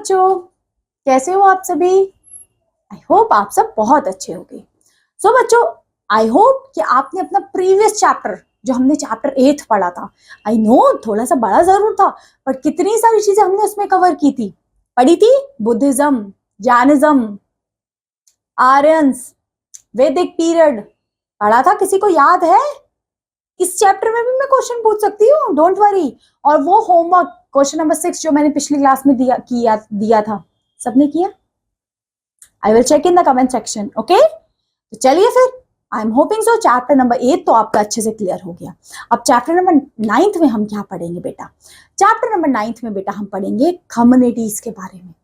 बच्चों, कैसे हो आप सभी? आई होप आप सब बहुत अच्छे होंगे। सो बच्चों, आई होप कि आपने अपना प्रीवियस चैप्टर जो हमने चैप्टर 8 पढ़ा था, आई नो थोड़ा सा बड़ा जरूर था, पर कितनी सारी चीजें हमने उसमें कवर की थी, पढ़ी थी। बुद्धिज्म, जैनिज्म, आर्यंस, वैदिक पीरियड पढ़ा था। किसी को याद है? इस चैप्टर में भी मैं क्वेश्चन पूछ सकती हूँ, डोंट वरी। और वो होमवर्क क्वेश्चन नंबर 6 जो मैंने पिछली क्लास में दिया था, सबने किया? I will check in the comment section, okay. तो चलिए फिर, I am hoping so chapter number 8 तो आपका अच्छे से क्लियर हो गया। अब चैप्टर नंबर 9 में हम क्या पढ़ेंगे बेटा? चैप्टर नंबर 9 में बेटा हम पढ़ेंगे कम्युनिटीज के बारे में।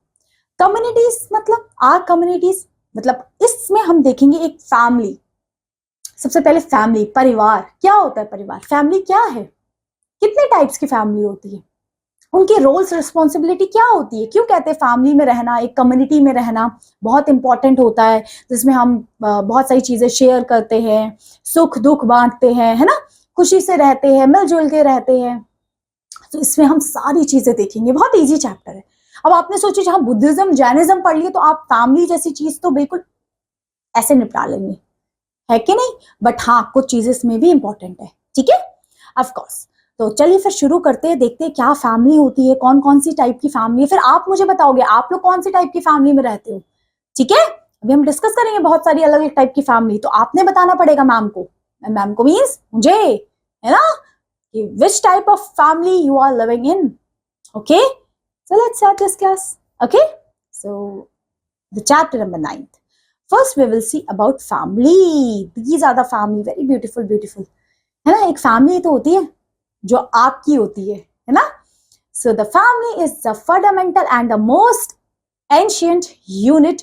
कम्युनिटीज मतलब कम्युनिटीज मतलब इसमें हम देखेंगे एक फैमिली। सबसे पहले फैमिली, परिवार क्या होता है? परिवार, फैमिली क्या है? कितने टाइप्स की फैमिली होती है? उनकी रोल्स रिस्पॉन्सिबिलिटी क्या होती है? क्यों कहते हैं फैमिली में रहना, एक कम्युनिटी में रहना बहुत इंपॉर्टेंट होता है, जिसमें हम बहुत सारी चीजें शेयर करते हैं, सुख दुख बांटते हैं, है ना, खुशी से रहते हैं, मिलजुल के रहते हैं। तो इसमें हम सारी चीजें देखेंगे। बहुत इजी चैप्टर है। अब आपने सोची जहां बुद्धिज्म जैनिज्म पढ़ लिए तो आप फैमिली जैसी चीज तो बिल्कुल ऐसे निपटा लेंगे, है कि नहीं? बट हाँ, कुछ चीजें इसमें भी इंपॉर्टेंट है, ठीक है, ऑफ कोर्स। तो चलिए फिर शुरू करते हैं, देखते हैं क्या फैमिली होती है, कौन कौन सी टाइप की फैमिली है। फिर आप मुझे बताओगे आप लोग कौन सी टाइप की फैमिली में रहते हो, ठीक है? अभी हम डिस्कस करेंगे बहुत सारी अलग अलग टाइप की फैमिली, तो आपने बताना पड़ेगा मैम को। मैम को मीन्स मुझे, है ना, कि which type of family you are living in, okay. So let's start this class, okay. So the chapter number 9, first we will see about family. These are the family, very beautiful beautiful, है ना। एक family तो होती है जो आपकी होती है ना। So the family is the fundamental and the most ancient unit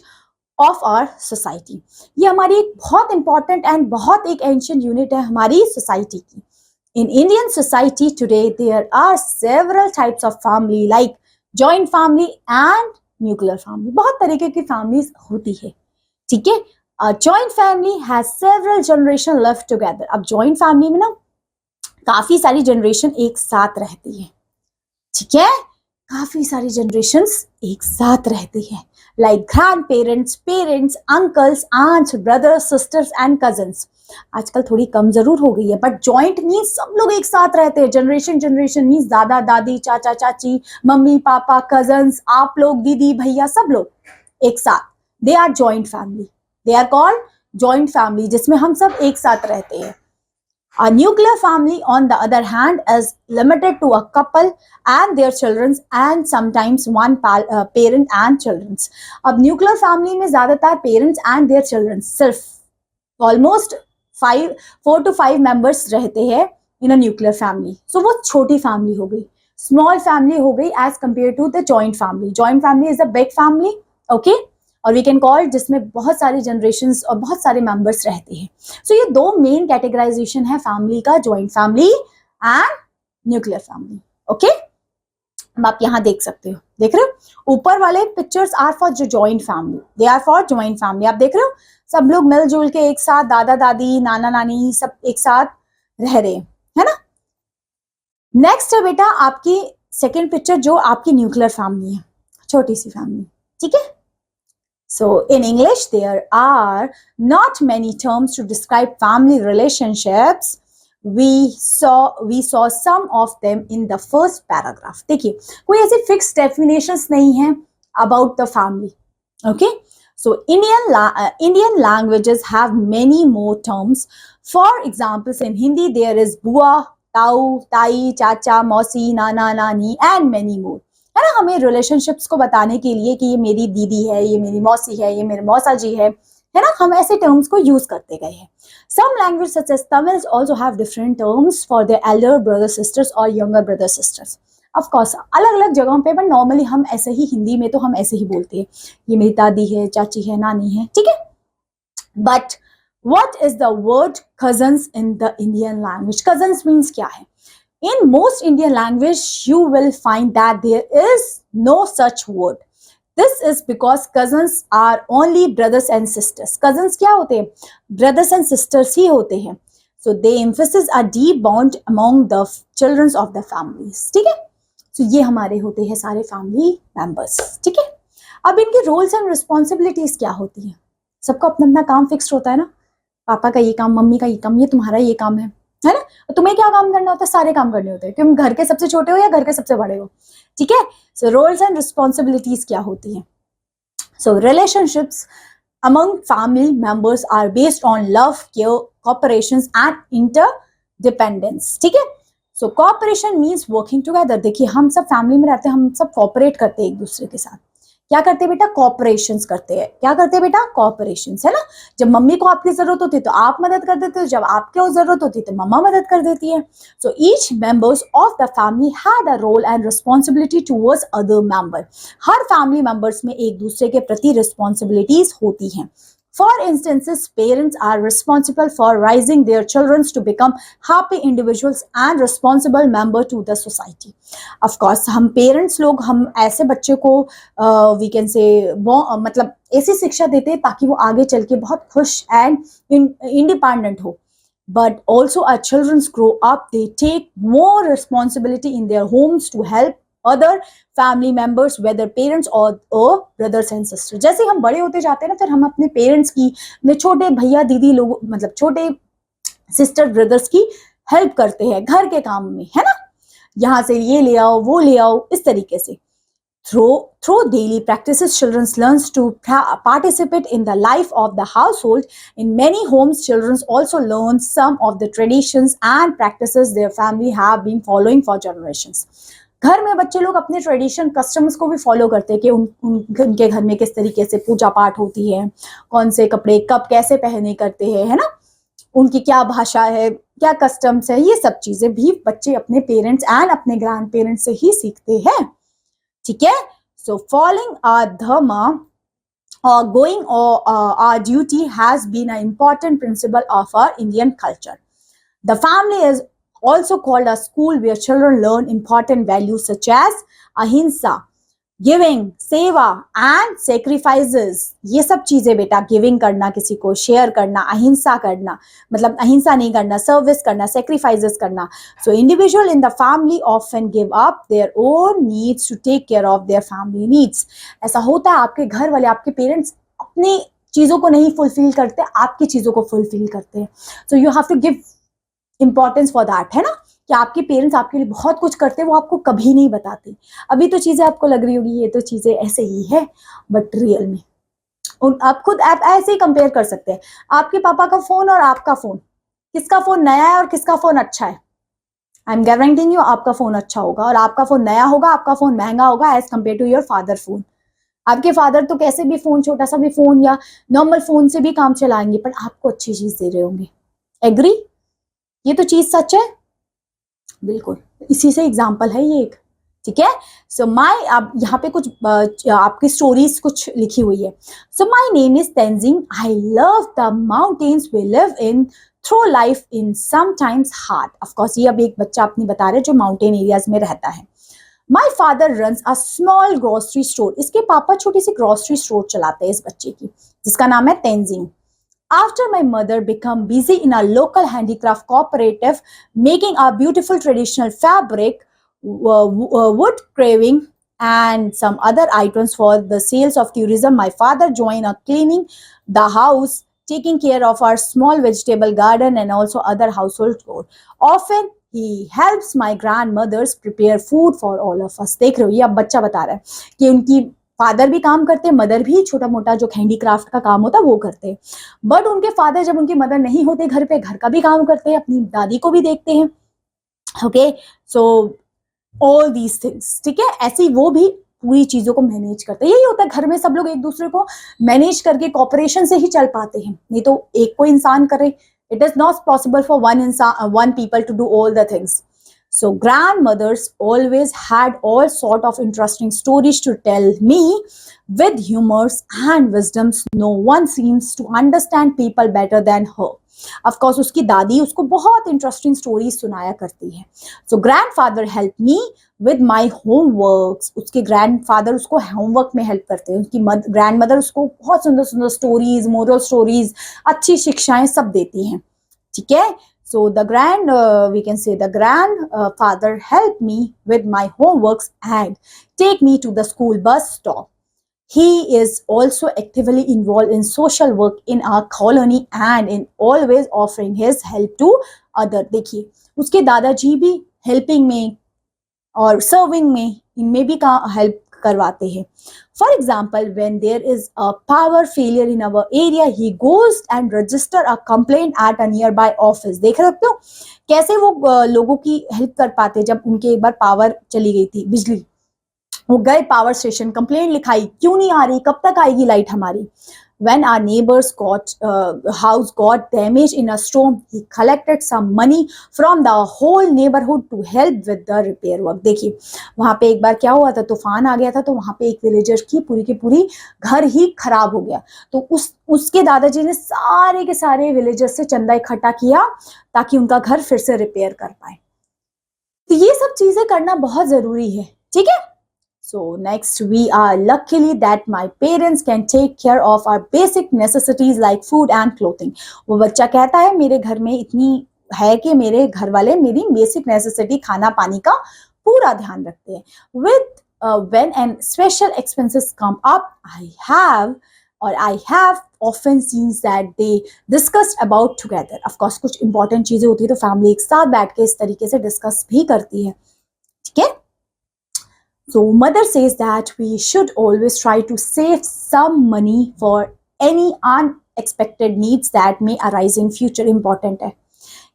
of our society. ये हमारी एक बहुत इंपॉर्टेंट एंड बहुत एक एंशिएंट यूनिट है हमारी सोसाइटी की। In Indian society today there are several types of family like joint family and nuclear family. बहुत तरीके की फैमिलीज होती है, ठीक है। Joint family has several generation live together. अब जॉइंट फैमिली में ना काफी सारी जनरेशन एक साथ रहती है, ठीक है, काफी सारी जनरेशन्स एक साथ रहती है, like grand parents, parents, uncles, aunts, brothers, sisters and cousins. आजकल थोड़ी कम जरूर हो गई है, बट जॉइंट मीन्स सब लोग एक साथ रहते हैं। जनरेशन मीन्स दादा दादी, चाचा चाची, मम्मी पापा, कजन्स, आप लोग, दीदी भैया, सब लोग एक साथ, they are joint family, they are called joint family, जिसमें हम सब एक साथ रहते हैं। A nuclear family, on the other hand, is limited to a couple and their children and sometimes one parent and children. अब nuclear family में ज्यादातर parents and their children, सिर्फ almost 4 to 5 members रहते हैं in a nuclear family. So वो छोटी family हो गई, small family हो गई as compared to the joint family. Joint family is a big family, okay? और वी कैन कॉल जिसमें बहुत सारी जनरेशन्स और बहुत सारे मेंबर्स रहते हैं। सो ये दो मेन कैटेगराइजेशन है फैमिली का, joint family and nuclear family, okay. अब आप यहाँ देख सकते हो, देख रहे हो ऊपर वाले पिक्चर्स आर फॉर जो joint family, they are for joint family. आप देख रहे हो सब लोग मिलजुल के एक साथ, दादा दादी, नाना नानी सब एक साथ रह रहे हैं, है ना। नेक्स्ट है बेटा आपकी सेकेंड पिक्चर जो आपकी न्यूक्लियर फैमिली है, छोटी सी फैमिली, ठीक है। So in English, there are not many terms to describe family relationships. We saw some of them in the first paragraph. देखिए कोई ऐसी fixed definitions नहीं है about the family. Okay? So Indian languages have many more terms. For examples, in Hindi there is बुआ, ताऊ, ताई, चाचा, मौसी, नाना, नानी and many more. है ना, हमें रिलेशनशिप्स को बताने के लिए कि ये मेरी दीदी है, ये मेरी मौसी है, ये मेरे मौसा जी है ना, हम ऐसे टर्म्स को यूज करते गए हैं। Some language such as Tamil also have different terms for their elder brother sisters और younger brother sisters. Of course अलग अलग जगहों पे, बट नॉर्मली हम ऐसे ही, हिंदी में तो हम ऐसे ही बोलते हैं, ये मेरी दादी है, चाची है, नानी है, ठीक है। But what is the word cousins in the Indian language? Cousins means क्या है? In most Indian language, you will find that there is no such word. This is because cousins are only brothers and sisters. Cousins क्या होते हैं? Brothers and sisters ही होते हैं. So they emphasize a deep bond among the children of the families. ठीक है? So ये हमारे होते हैं सारे family members. ठीक है? अब इनके रोल्स एंड रिस्पॉन्सिबिलिटीज क्या होती हैं? सबको अपना अपना काम फिक्स्ड होता है ना, पापा का ये काम, मम्मी का ये काम, ये तुम्हारा ये काम है ना? तो तुम्हें क्या काम करना होता है? सारे काम करने होते हैं, तुम घर के सबसे छोटे हो या घर के सबसे बड़े हो, ठीक है? सो रोल्स एंड रिस्पॉन्सिबिलिटीज क्या होती हैं? सो relationships among family members are based on love, care, cooperations and interdependence, ठीक है? सो cooperation means working together. देखिए हम सब फैमिली में रहते हैं, हम सब कॉपरेट करते हैं एक दूसरे के साथ। क्या करते हैं बेटा? कॉपरेशंस करते हैं। क्या करते हैं बेटा? कॉपरेशंस, है ना? जब मम्मी को आपकी जरूरत होती है तो आप मदद कर देते हो, जब आपको जरूरत होती है तो मम्मा मदद कर देती है। So each members of the family had a role and responsibility towards other member. हर फैमिली मेंबर्स में एक दूसरे के प्रति रिस्पॉन्सिबिलिटीज होती हैं। For instances, parents are responsible for raising their children to become happy individuals and responsible member to the society. Of course, हम parents लोग हम ऐसे बच्चे को we can say मतलब ऐसी शिक्षा देते हैं ताकि वो आगे चल के बहुत खुश and independent हो. But also our children grow up, they take more responsibility in their homes to help other family members, whether parents or brothers and sisters. जैसे हम बड़े होते जाते हैं ना, फिर हम अपने पेरेंट्स की, अपने छोटे भैया दीदी लोग, मतलब छोटे सिस्टर ब्रदर्स की हेल्प करते हैं घर के काम में, है ना? यहाँ से ये ले आओ, वो ले आओ, इस तरीके से। Through daily practices, children learns to participate in the life of the household. In many homes, children also learn some of the traditions and practices their family have been following for generations. घर में बच्चे लोग अपने tradition customs को भी follow करते हैं कि उनके घर में किस तरीके से पूजा पाठ होती है, कौन से कपड़े कब कैसे पहने करते हैं, है ना? उनकी क्या भाषा है, क्या कस्टम्स है, ये सब चीजें भी बच्चे अपने पेरेंट्स एंड अपने ग्रैंड पेरेंट्स से ही सीखते हैं, ठीक है? सो फॉलोइंग आवर धर्म or going our duty has been an important principle of our Indian culture. The family is also called a school where children learn important values such as ahimsa, giving, सेवा and sacrifices. ये सब चीजें बेटा, giving करना, किसी को share करना, अहिंसा करना, मतलब अहिंसा नहीं करना, सर्विस करना, सेक्रीफाइसेस करना। So individual in the family often give up their own needs to take care of their family needs. ऐसा होता है, आपके घर वाले, आपके पेरेंट्स अपनी चीजों को नहीं फुलफिल करते, आपकी चीजों को फुलफिल करते हैं। So you have to give importance for that, है ना? कि आपके पेरेंट्स आपके लिए बहुत कुछ करते हैं, वो आपको कभी नहीं बताते। अभी तो चीजें आपको लग रही होगी ये तो चीजें ऐसे ही है, बट रियल में आप खुद आप ऐसे ही कंपेयर कर सकते हैं। आपके पापा का फोन और आपका फोन, किसका फोन नया है और किसका फोन अच्छा है? आई एम गारंटिंग यू आपका फोन अच्छा होगा, और आपका फोन नया होगा, आपका फोन महंगा होगा as compare to your father phone. आपके फादर तो कैसे भी फोन, छोटा सा भी फोन या नॉर्मल फोन से भी काम चलाएंगे, पर आपको अच्छी चीज दे रहे होंगे। एग्री? ये तो चीज सच है, बिल्कुल इसी से एग्जाम्पल है ये एक, ठीक है? सो माई, अब यहाँ पे कुछ आपकी स्टोरीज कुछ लिखी हुई है। So my name is Tenzing, I love the mountains we live in, through life in sometimes hard. Of course ये अब एक बच्चा अपनी बता रहे हैं जो माउंटेन एरियाज में रहता है। My father runs a small grocery store, इसके पापा छोटी सी ग्रोसरी स्टोर चलाते हैं इस बच्चे की, जिसका नाम है Tenzing. After my mother became busy in a local handicraft cooperative, making a beautiful traditional fabric, wood carving, and some other items for the sales of tourism, my father joined a cleaning the house, taking care of our small vegetable garden and also other household chores. Often he helps my grandmothers prepare food for all of us. देख रहे हो, ये अब बच्चा बता रहा है कि उनकी फादर भी काम करते हैं, मदर भी छोटा मोटा जो हैंडीक्राफ्ट का काम होता है वो करते हैं। बट उनके फादर जब उनकी मदर नहीं होते घर पे, घर का भी काम करते हैं, अपनी दादी को भी देखते हैं। Okay, so all these things, ठीक है? ऐसे वो भी पूरी चीजों को मैनेज करते हैं। यही होता है, घर में सब लोग एक दूसरे को मैनेज करके कॉपरेशन से ही चल पाते हैं, नहीं तो एक कोई इंसान करे, it is not possible for one people to do all the things. So grandmothers always had all sort of interesting stories to tell me with humors and wisdoms. No one seems to understand people better than her. Of course, उसकी दादी उसको बहुत interesting stories सुनाया करती है। So grandfather helped me with my homeworks. उसके grandfather उसको homework में हेल्प करते हैं। उसकी ग्रैंडमदर उसको बहुत सुंदर सुंदर स्टोरीज, मोरल स्टोरीज, अच्छी शिक्षाएं सब देती हैं, ठीक है? So the we can say the grandfather helped me with my homeworks and take me to the school bus stop. He is also actively involved in social work in our colony and in always offering his help to other. देखिए उसके दादाजी भी helping में और serving में इनमें भी का हेल्प करवाते हैं. For example when there is a power failure in our area he goes and register a complaint at a nearby office. देख रहे हो कैसे वो लोगों की हेल्प कर पाते जब उनके एक बार पावर चली गई थी, बिजली, वो गए पावर स्टेशन, कंप्लेंट लिखाई, क्यों नहीं आ रही, कब तक आएगी लाइट हमारी. When our neighbor's house got damaged in a storm, he collected some money from the whole neighborhood to help with the repair work. देखिए वहां पे एक बार क्या हुआ था, तूफान आ गया था, तो वहां पे एक विलेजर की पूरी घर ही खराब हो गया. तो उसके दादाजी ने सारे के सारे विलेजर्स से चंदा इकट्ठा किया ताकि उनका घर फिर से रिपेयर कर पाए. तो ये सब चीजें करना बहुत जरूरी है. ठीक है. So next, we are luckily that my parents can take care of our basic necessities like food and clothing. वो बच्चा कहता है मेरे घर में इतनी है कि मेरे घर वाले मेरी बेसिक नेसेसिटी खाना पानी का पूरा ध्यान रखते हैं. When and special expenses come up, I have often seen that they discussed about together. Of course कुछ important चीजें होती है तो फैमिली एक साथ बैठ के इस तरीके से डिस्कस भी करती है. ठीक है. So mother says that we should always try to save some money for any unexpected needs that may arise in future. Important है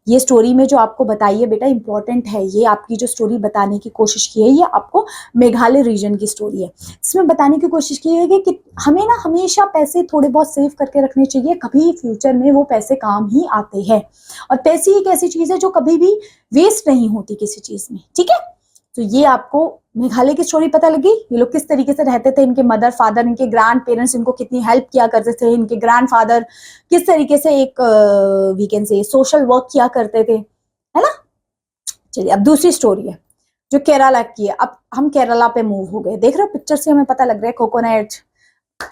ये स्टोरी में जो आपको बताई है बेटा, इंपॉर्टेंट है. ये आपकी जो स्टोरी बताने की कोशिश की है ये आपको मेघालय रीजन की स्टोरी है. इसमें बताने की कोशिश की है कि हमें ना हमेशा पैसे थोड़े बहुत सेव करके रखने चाहिए, कभी फ्यूचर में वो पैसे काम ही आते हैं. और पैसे एक ऐसी चीज है जो कभी भी वेस्ट नहीं होती किसी चीज में. ठीक है. तो ये आपको मेघालय की स्टोरी पता लगी. ये लोग किस तरीके से रहते थे, इनके मदर फादर, इनके ग्रैंड पेरेंट्स इनको कितनी हेल्प किया करते थे, इनके ग्रैंड फादर किस तरीके से एक we can say social work किया करते थे, है ना. चलिए अब दूसरी स्टोरी है जो केरला की है. अब हम केरला पे मूव हो गए. देख रहे हो पिक्चर से हमें पता लग रहा है coconut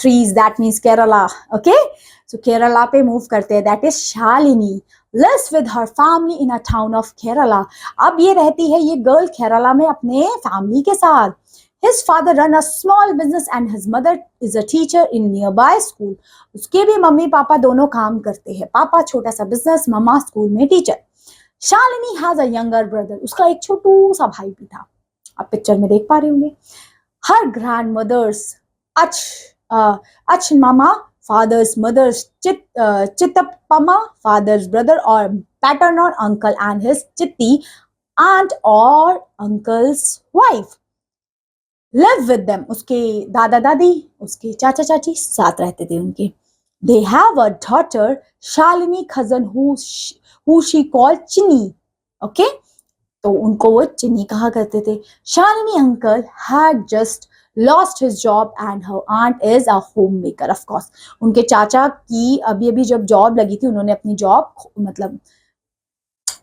trees, that means Kerala. Okay, so Kerala पे move करते हैं. That is Shalini lives with her family in a town of Kerala. अब ये रहती है ये गर्ल केरला में अपने फैमिली के साथ. His father run a small business and his mother is a teacher in nearby school. उसके भी मम्मी पापा दोनों काम करते हैं. पापा छोटा सा बिजनेस, मम्मा स्कूल में teacher. Shalini has a younger brother. उसका एक छोटू सा भाई भी था. आप पिक्चर में देख पा रहे होंगे. Her grandmothers Ach mama, father's mother's chittapama, father's brother or paternal uncle and his chitti aunt or uncle's wife live with them. उसके दादा दादी, उसके चाचा चाची साथ रहते थे उनके. They have a daughter, Shalini cousin who she called Chini. Okay, तो उनको वो चिनी कहा करते थे. Shalini uncle had just lost his job and her aunt is a homemaker. Of course उनके चाचा की अभी जब जॉब लगी थी उन्होंने अपनी जॉब मतलब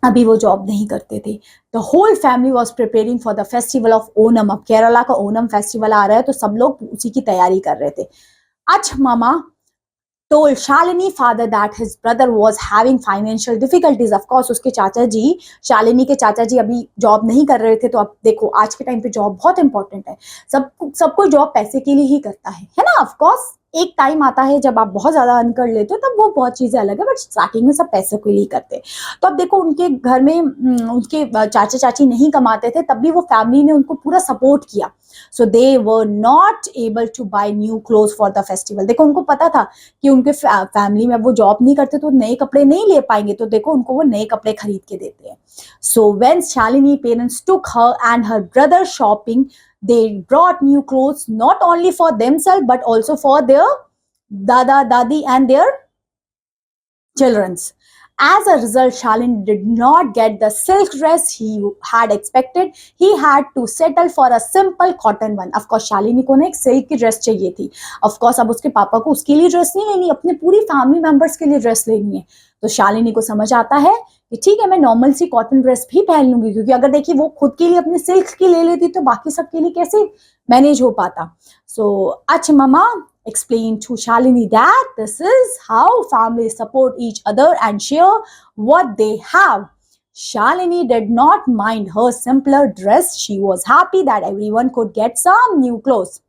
अभी वो जॉब नहीं करते थे. The whole family was preparing for the festival of Onam. अब केरला का ओनम फेस्टिवल आ रहा है तो सब लोग उसी की तैयारी कर रहे थे. Ach mama told Shalini father that his brother was having financial difficulties. Of course उसके चाचा जी, शालिनी के चाचा जी अभी जॉब नहीं कर रहे थे. तो अब देखो आज के टाइम पे जॉब बहुत इंपॉर्टेंट है. सबको जॉब पैसे के लिए ही करता है ना. ऑफ कोर्स एक टाइम आता है जब आप बहुत ज्यादा अर्न कर लेते हो तब वो बहुत चीजें अलग है, बट स्टार्टिंग में सब पैसे के लिए करते. तो अब देखो उनके घर में उनके चाचा चाची नहीं कमाते थे तब भी वो फैमिली ने उनको पूरा सपोर्ट किया. So they were not able to buy new clothes for the festival. देखो उनको पता था कि उनके फैमिली में वो जॉब नहीं करते तो नए कपड़े नहीं ले पाएंगे, तो देखो उनको वो नए कपड़े खरीद के देते हैं. So when Shalini parents took her and her brother shopping, they brought new clothes not only for themselves but also for their dada dadi and their children. As a result, Shalin did not get the silk dress he had expected. He had to settle for a simple cotton one. Of course, Shalini को ना एक silk की dress चाहिए थी. Of course, अब उसके पापा को उसके लिए ड्रेस नहीं लेनी, अपने पूरी फैमिली मेंबर्स के लिए ड्रेस लेनी है. तो शालिनी को समझ आता है कि ठीक है मैं नॉर्मल सी कॉटन ड्रेस भी पहन लूंगी, क्योंकि अगर देखिए वो खुद के लिए अपने सिल्क की ले लेती तो बाकी सबके लिए कैसे मैनेज हो पाता. सो अच्छा मामा explained to Shalini that this is how families support each other and share what they have. Shalini did not mind her simpler dress. She was happy that everyone could get some new clothes.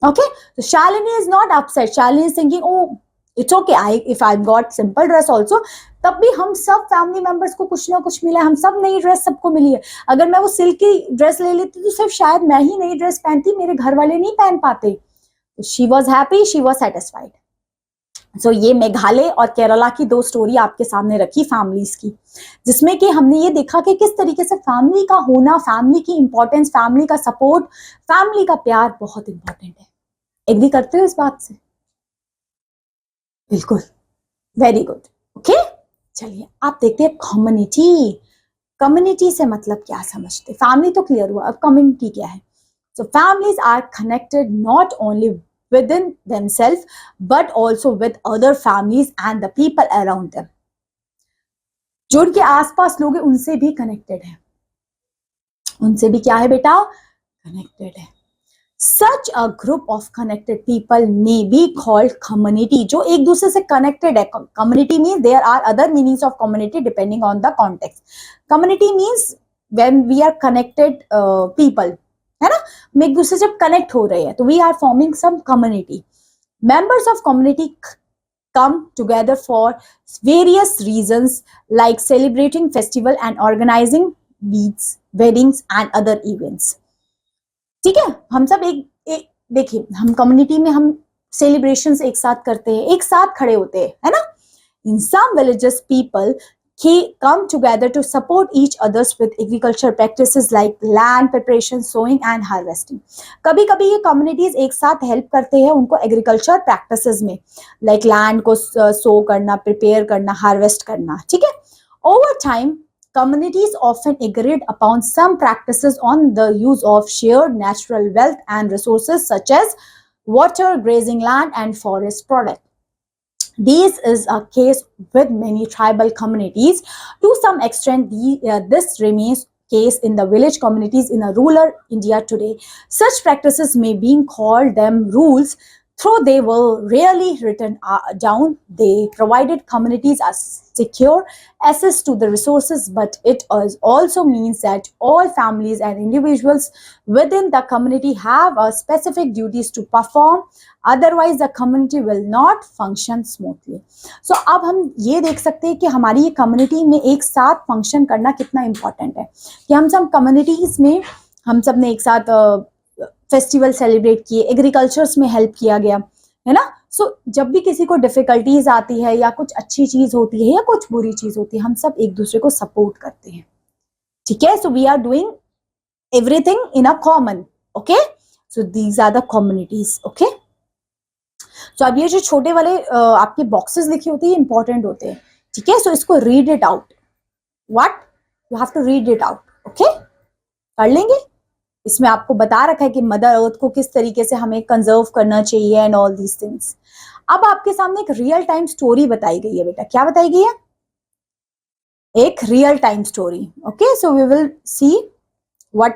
Okay, so Shalini is not upset. Shalini is thinking, oh, it's okay. If I've got simple dress also, तब भी हम सब family members को कुछ ना कुछ मिला है, हम सब नई ड्रेस सबको मिली है. अगर मैं वो सिल्क की ड्रेस ले लेती तो सिर्फ शायद मैं ही नई ड्रेस पहनती, मेरे घर वाले नहीं पहन पाते. She was happy, she was satisfied. So ये मेघालय और केरला की दो स्टोरी आपके सामने रखी फैमिलीज की, जिसमें कि हमने ये देखा कि किस तरीके से फैमिली का होना, फैमिली की इंपॉर्टेंस, फैमिली का सपोर्ट, फैमिली का प्यार बहुत इंपॉर्टेंट है. एग्री करते हो इस बात से? बिल्कुल, वेरी गुड. ओके, चलिए आप देखते हैं कम्युनिटी. कम्युनिटी से मतलब क्या समझते? फैमिली तो क्लियर हुआ, अब कम्युनिटी क्या है? So families are connected not only within themselves but also with other families and the people around them. जो उनके आसपास लोग हैं उनसे भी कनेक्टेड है, उनसे भी क्या है बेटा? कनेक्टेड है. Such a group of connected people may be called community. जो एक दूसरे से कनेक्टेड है. Community means there are other meanings of community depending on the context. Community means when we are connected people, है ना, हम एक दूसरे से जब कनेक्ट हो रहे हैं तो we are forming some community. Members of community come together for various reasons like celebrating festival and organizing beads, weddings and other events. ठीक है, हम सब एक देखिए, हम कम्युनिटी में हम सेलिब्रेशंस एक साथ करते हैं, एक साथ खड़े होते हैं, है ना. In some villages people come together to support each others with agriculture practices like land preparation, sowing and harvesting. कभी कभी ये communities एक साथ help करते हैं उनको agriculture practices में, like land को sow करना, prepare करना, harvest करना. ठीक है. Over time communities often agreed upon some practices on the use of shared natural wealth and resources such as water, grazing land and forest product. This is a case with many tribal communities. To some extent, this remains case in the village communities in a rural India today. Such practices may be called them rules, though they were rarely written down. They provided communities a secure access to the resources, but it also means that all families and individuals within the community have a specific duties to perform. Otherwise, the community will not function smoothly. So, अब हम ये देख सकते हैं कि हमारी ये community में एक साथ फंक्शन करना कितना इम्पोर्टेंट है, कि हम सब कम्युनिटीज में हम सब ने एक साथ फेस्टिवल सेलिब्रेट किए, एग्रीकल्चर्स में हेल्प किया गया, है ना. सो जब भी किसी को डिफिकल्टीज आती है या कुछ अच्छी चीज होती है या कुछ बुरी चीज होती है, हम सब एक दूसरे को सपोर्ट करते हैं. ठीक है. So we are doing everything in a common. Okay, so these are the communities. Okay, तो अब ये जो छोटे वाले आपके बॉक्सेस लिखे होते हैं इंपॉर्टेंट होते हैं. ठीक है. सो इसको read it out. What you have to read it out. Okay, कर लेंगे. इसमें आपको बता रखा है कि मदर अर्थ को किस तरीके से हमें कंजर्व करना चाहिए एंड ऑल दीज थिंग्स. अब आपके सामने एक रियल टाइम स्टोरी बताई गई है बेटा. क्या बताई गई है? एक real time story. Okay, so we will see what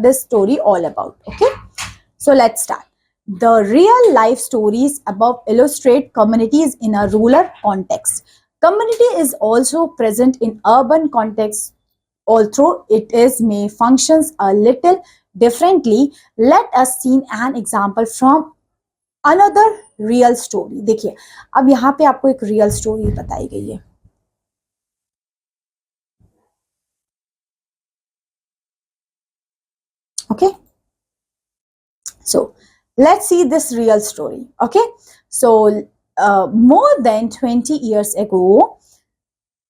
this story all about. Okay, so let's start. The real life stories above illustrate communities in a rural context. Community is also present in urban context, although it may functions a little differently. Let us see an example from another real story. देखिए, अब यहाँ पे आपको एक real story बताई गई है. Okay, so let's see this real story. Okay, so more than 20 years ago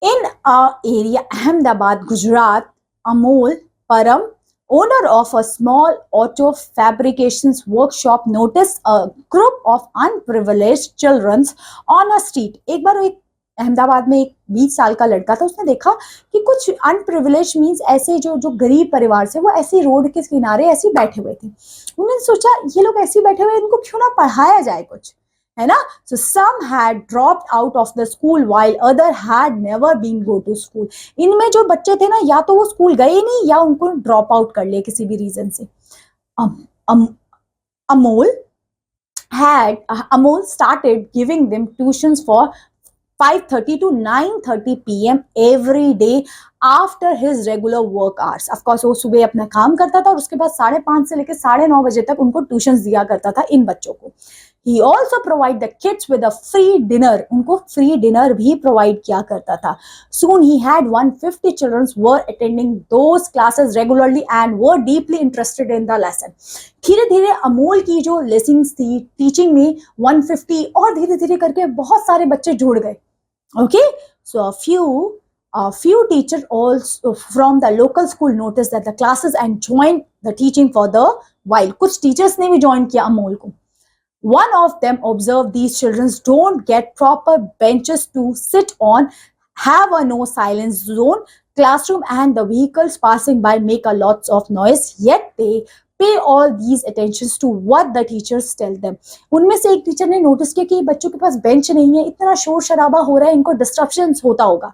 in our area Ahmedabad, Gujarat, Amol Param, owner of a small auto fabrications workshop, noticed a group of unprivileged children on a street. एक बार एक अहमदाबाद में एक 20 साल का लड़का था, उसने देखा कि कुछ अनप्रिविलेज मीन्स ऐसे जो गरीब परिवार से, वो ऐसी रोड के किनारे ऐसे बैठे हुए थे. उन्होंने सोचा ये लोग ऐसे बैठे हुए, इनको क्यों ना पढ़ाया जाए कुछ, है ना. So some had dropped out of the school while other had never been go to school. इनमें जो बच्चे थे ना, या तो वो स्कूल गए नहीं या उनको ड्रॉप आउट कर लिया किसी भी रीजन से. Amol started giving them tuitions for 5:30 to 9:30 p.m. every day after his regular work hours. Of course वो सुबह अपना काम करता था और उसके बाद 5:30 से लेकर 9:30 बजे तक उनको ट्यूशंस दिया करता था इन बच्चों को. He also provide the kids with a free dinner. उनको free dinner भी provide किया करता था. Soon he had 150 children were attending those classes regularly and were deeply interested in the lesson. धीरे धीरे अमोल की जो लेसन्स थी टीचिंग में 150 और धीरे धीरे करके बहुत सारे बच्चे जुड़ गए. Okay, so a few teachers also from the local school noticed that the classes and joined the teaching for the while. कुछ teachers ने भी join किया अमोल को. One of them observed these children don't get proper benches to sit on, have a no silence zone classroom, and the vehicles passing by make a lots of noise, yet they pay all these attentions to what the teachers tell them. उनमें से एक teacher ने notice किया कि बच्चों के पास bench नहीं है, इतना शोर शराबा हो रहा है, इनको डिस्ट्रप्शंस होता होगा.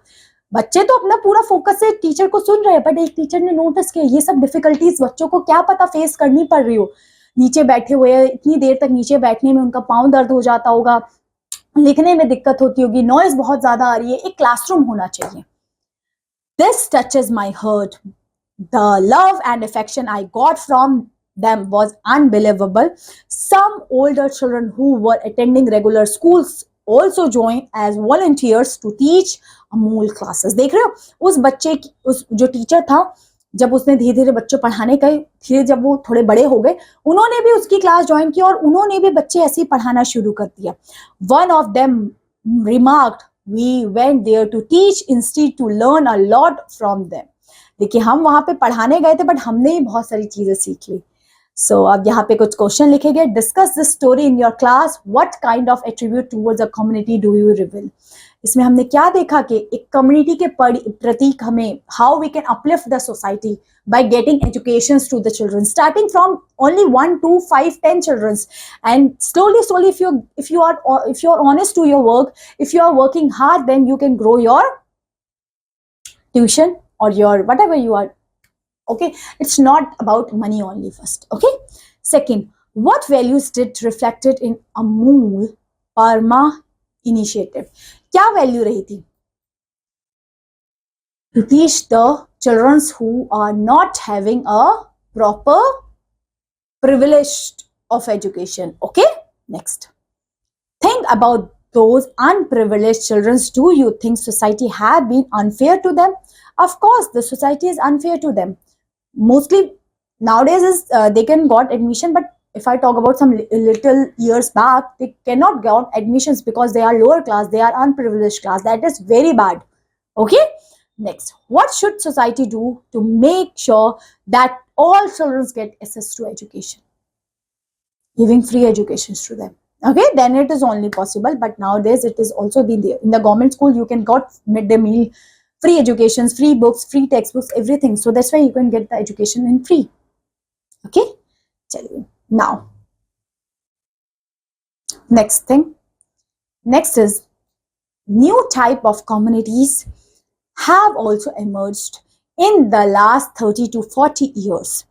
बच्चे तो अपना पूरा फोकस से टीचर को सुन रहे हैं, बट एक टीचर ने नोटिस किया ये सब डिफिकल्टीज बच्चों को क्या पता फेस करनी पड़ रही हो. नीचे बैठे हुए हैं, इतनी देर तक नीचे बैठने में उनका पाँव दर्द हो जाता होगा, लिखने में दिक्कत होती होगी, नॉइज बहुत ज्यादा आ रही है. एक क्लासरूम होना चाहिए. This touches my heart. The love and affection I got from them was unbelievable. Some older children who were attending regular schools also joined as volunteers to teach Amol classes. देख रहे हो उस बच्चे की, उस जो टीचर था, जब उसने धीरे धीरे बच्चों पढ़ाने गए, धीरे जब वो थोड़े बड़े हो गए, उन्होंने भी उसकी क्लास ज्वाइन की और उन्होंने भी बच्चे ऐसे ही पढ़ाना शुरू कर दिया. One of them remarked, we went there to teach instead to learn a lot from them. देखिए हम वहां पे पढ़ाने गए थे बट हमने ही बहुत सारी चीजें सीख ली. सो अब यहाँ पे कुछ क्वेश्चन लिखे गए. Discuss this story in your class. What kind of attribute towards a community do you reveal. इसमें हमने क्या देखा कि एक कम्युनिटी के प्रति हमें how we can uplift the society by getting educations to the children, starting from only 1, 2, 5, 10 children, and slowly if you are honest to your work, if you are working hard, then you can grow your tuition or your whatever you are. Okay, it's not about money only first. Okay, second, what values did reflected in Amul Parma initiative? क्या value रही थी? To teach the children who are not having a proper privilege of education. Okay, next, think about those unprivileged children. Do you think society have been unfair to them? Of course the society is unfair to them. Mostly nowadays is they can got admission, but if I talk about some little years back, they cannot get admissions because they are lower class, they are unprivileged class. That is very bad. Okay, next, what should society do to make sure that all children get access to education? Giving free education to them. Okay, then it is only possible, but nowadays it is also been there. In the government school you can got midday meal, free educations, free books, free textbooks, everything. So that's why you can get the education in free. Okay, now next thing, next is new type of communities have also emerged in the last 30 to 40 years.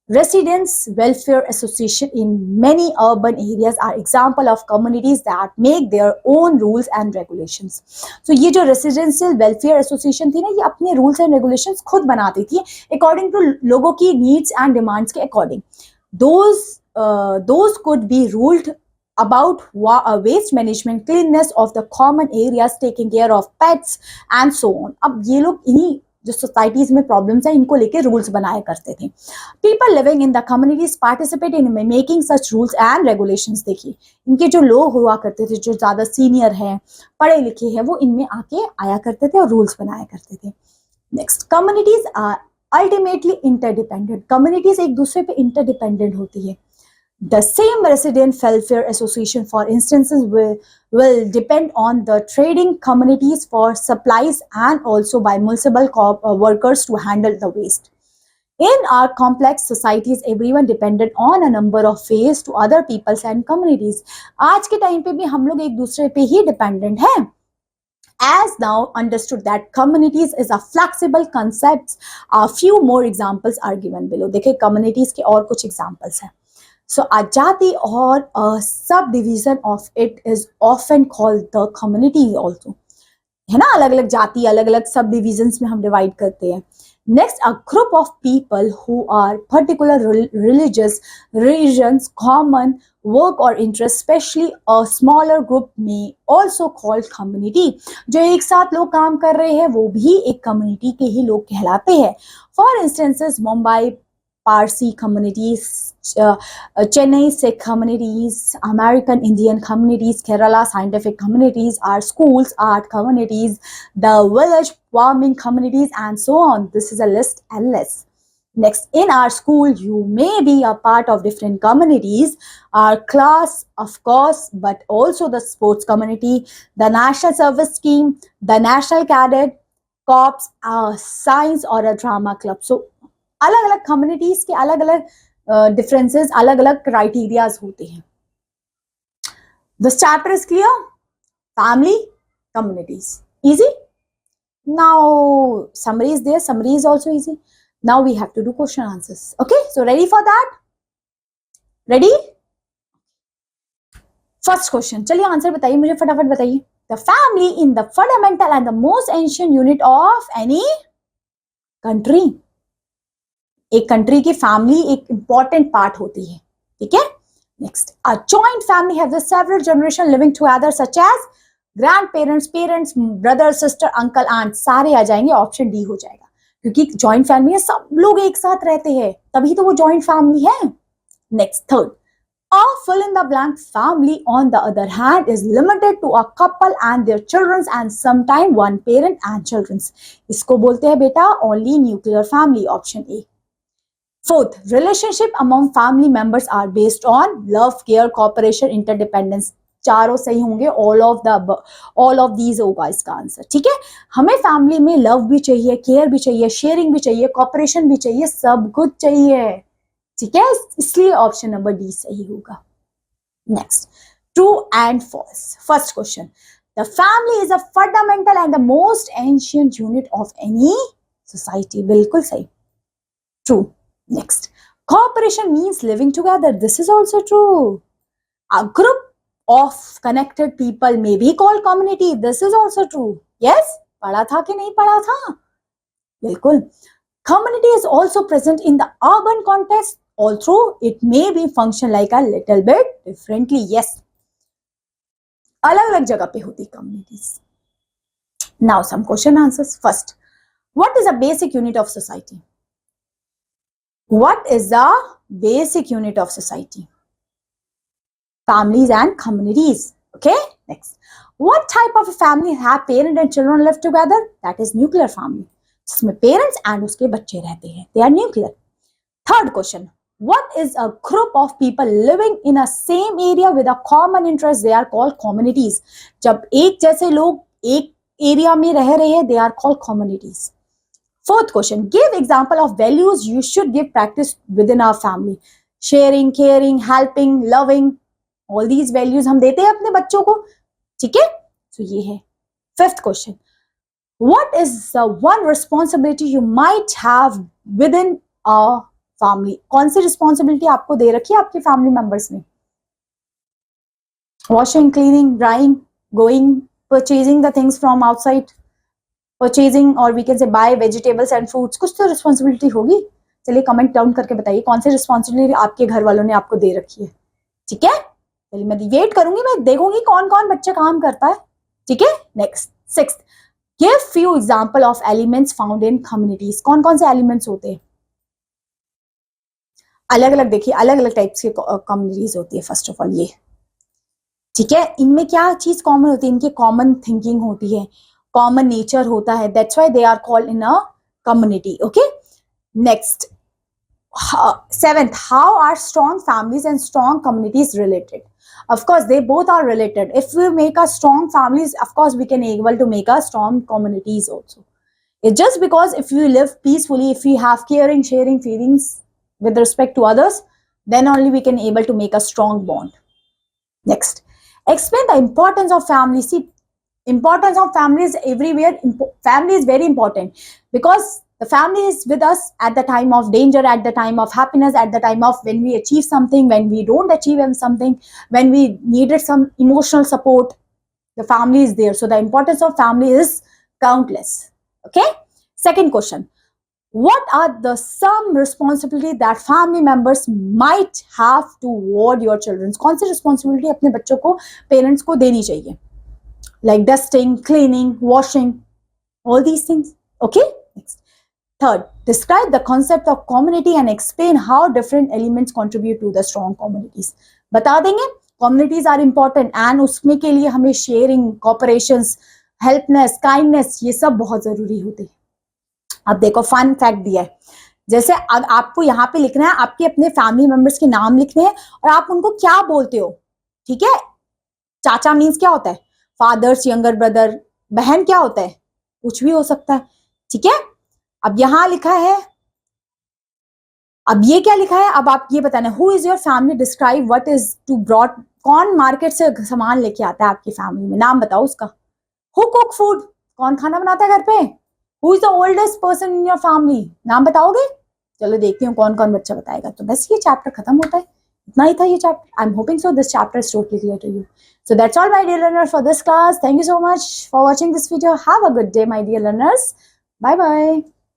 Residents Welfare Association in many urban areas are example of communities that make their own rules and regulations. So ये जो Residential Welfare Association थी ना, ये अपने rules and regulations खुद बनाती थी according to लोगों की needs and demands के according. Those could be ruled about waste management, cleanliness of the common areas, taking care of pets and so on. अब ये लोग इन्हीं जो सोसाइटीज में प्रॉब्लम्स है इनको लेके रूल्स बनाया करते थे. People living in the communities participate in making such rules and regulations. देखिए इनके जो लोग हुआ करते थे, जो ज्यादा सीनियर हैं, पढ़े लिखे हैं, वो इनमें आके आया करते थे और रूल्स बनाया करते थे. Next, communities are ultimately interdependent. Communities एक दूसरे पे इंटरडिपेंडेंट होती है. The same resident welfare association, for instance, will depend on the trading communities for supplies and also by municipal workers to handle the waste. In our complex societies, everyone dependent on a number of ways to other peoples and communities. आज के time पे भी हम लोग एक दूसरे पे ही dependent हैं. As now understood that communities is a flexible concept, a few more examples are given below. देखिए communities के और कुछ examples हैं. So a jati or a subdivision of it is often called the community also. है ना, अलग अलग जाति, अलग अलग सब डिविजन्स में हम डिवाइड करते हैं. Next, a group of people who are particular religious regions, common work or interest, especially a smaller group may also called community. जो एक साथ लोग काम कर रहे हैं वो भी एक कम्युनिटी के ही लोग कहलाते हैं. For instances, Mumbai Parsi communities, Chennai Sikh communities, American Indian communities, Kerala scientific communities, our schools, art communities, the village farming communities, and so on. This is a list endless. Next, in our school, you may be a part of different communities. Our class, of course, but also the sports community, the national service scheme, the national cadet, corps, science, or a drama club. So, अलग अलग communities के अलग अलग differences, अलग अलग criterias होते हैं. This chapter is clear. Family, communities, easy. Now summary is there. Summary is also easy. Now we have to do question answers. Okay, so ready for that? Ready? First question. चलिए answer बताइए, मुझे फटाफट बताइए. The family in the fundamental and the most ancient unit of any country. एक country की family एक important part होती है. ठीक है. Next, a joint family have several generation living together such as grand parents, parents, brother, sister, uncle, aunt, सारे आ जाएंगे. ऑप्शन डी हो जाएगा, क्योंकि जॉइंट फैमिली है, सब लोग एक साथ रहते हैं, तभी तो वो जॉइंट फैमिली है. Next, third, a fill in the blank family on the other hand is limited to a couple and their children and sometime one parent and children. इसको बोलते हैं बेटा only nuclear family. Option A. Fourth, relationship among family members are based on love, care, cooperation, interdependence. चारों सही होंगे. all of these होगा इसका answer. ठीक है. हमें फैमिली में लव भी चाहिए, केयर भी चाहिए, शेयरिंग भी चाहिए, कॉपरेशन भी चाहिए, सब कुछ चाहिए. ठीक है, इसलिए ऑप्शन नंबर डी सही होगा. Next, true and false. First question, the family is a fundamental and the most ancient unit of any society. बिल्कुल सही. True. Next, cooperation means living together. This is also true. A group of connected people may be called community. This is also true. Yes? पढ़ा था कि नहीं पढ़ा था? बिल्कुल. Community is also present in the urban context, although it may be function like a little bit differently. Yes. अलग अलग जगह पे होती communities. Now some question answers. First, what is a basic unit of society? What is the basic unit of society? Families and communities. Okay. Next, what type of a family have parents and children live together? That is nuclear family. जिसमें parents and उसके बच्चे रहते हैं. They are nuclear. Third question, what is a group of people living in a same area with a common interest? They are called communities. जब एक जैसे लोग एक एरिया में रह रहे हैं, they are called communities. Fourth question, give example of values you should give practice within our family. Sharing, caring, helping, loving, all these values हम देते हैं अपने बच्चों को. ठीक है. तो ये है. Fifth question, what is the one responsibility you might have within a family? कौन सी responsibility आपको दे रखी है आपके family members ने? Washing, cleaning, drying, going, purchasing the things from outside, purchasing, और we can say buy vegetables and fruits. कुछ तो responsibility होगी. चलिए कमेंट डाउन करके बताइए कौन सी रिस्पॉन्सिबिलिटी आपके घर वालों ने आपको दे रखी है. ठीक है. चलिए मैं वेट करूंगी, मैं देखूंगी कौन कौन बच्चा काम करता है. ठीक है. Next, sixth, give few example of elements found in communities. कौन कौन से एलिमेंट्स होते हैं? अलग अलग देखिए, अलग अलग टाइप्स के कम्युनिटीज होती है. फर्स्ट ऑफ ऑल ये. ठीक है. इनमें क्या चीज कॉमन होती है? इनकी कॉमन थिंकिंग होती है, कॉमन नेचर होता है. That's why they are called in a community. Okay. Next, seventh, how are strong families and strong communities related? Of course they both are related. If we make a strong families, of course we can able to make a strong communities also. It's just because if you live peacefully, if you have caring, sharing feelings with respect to others, then only we can able to make a strong bond. Next, explain the importance of family. See, importance of family is everywhere. Family is very important because the family is with us at the time of danger, at the time of happiness, at the time of when we achieve something, when we don't achieve something, when we needed some emotional support. The family is there, so the importance of family is countless. Okay, second question, what are the some responsibility that family members might have toward your children? कौन सी responsibility अपने बच्चों को parents को देनी चाहिए? Like dusting, cleaning, washing, all these things. Okay, next. Third, describe the concept of community and explain how different elements contribute to the strong communities. बता देंगे communities are important and उसमें के लिए हमें sharing, cooperations, helpness, kindness ये सब बहुत जरूरी होते हैं. अब देखो फन फैक्ट दिया है, जैसे आपको यहाँ पे लिखना है आपके अपने फैमिली मेंबर्स के नाम लिखने हैं और आप उनको क्या बोलते हो. ठीक है, चाचा मीन्स क्या होता है? Fathers younger brother. बहन क्या होता है? कुछ भी हो सकता है. ठीक है, अब यहां लिखा है, अब ये क्या लिखा है, अब आप ये बताना, who is your family, describe what is to brought. कौन मार्केट से सामान लेके आता है आपकी फैमिली में, नाम बताओ उसका. हु कुक फूड, कौन खाना बनाता है घर पे. Who is the oldest person in your family, नाम बताओगे. चलो देखती हूँ कौन कौन बच्चा बताएगा. तो बस ये चैप्टर खत्म होता है, इतना ही था ये chapter. I am hoping so this chapter is totally clear to you. So that's all, my dear learners, for this class. Thank you so much for watching this video. Have a good day, my dear learners. Bye bye.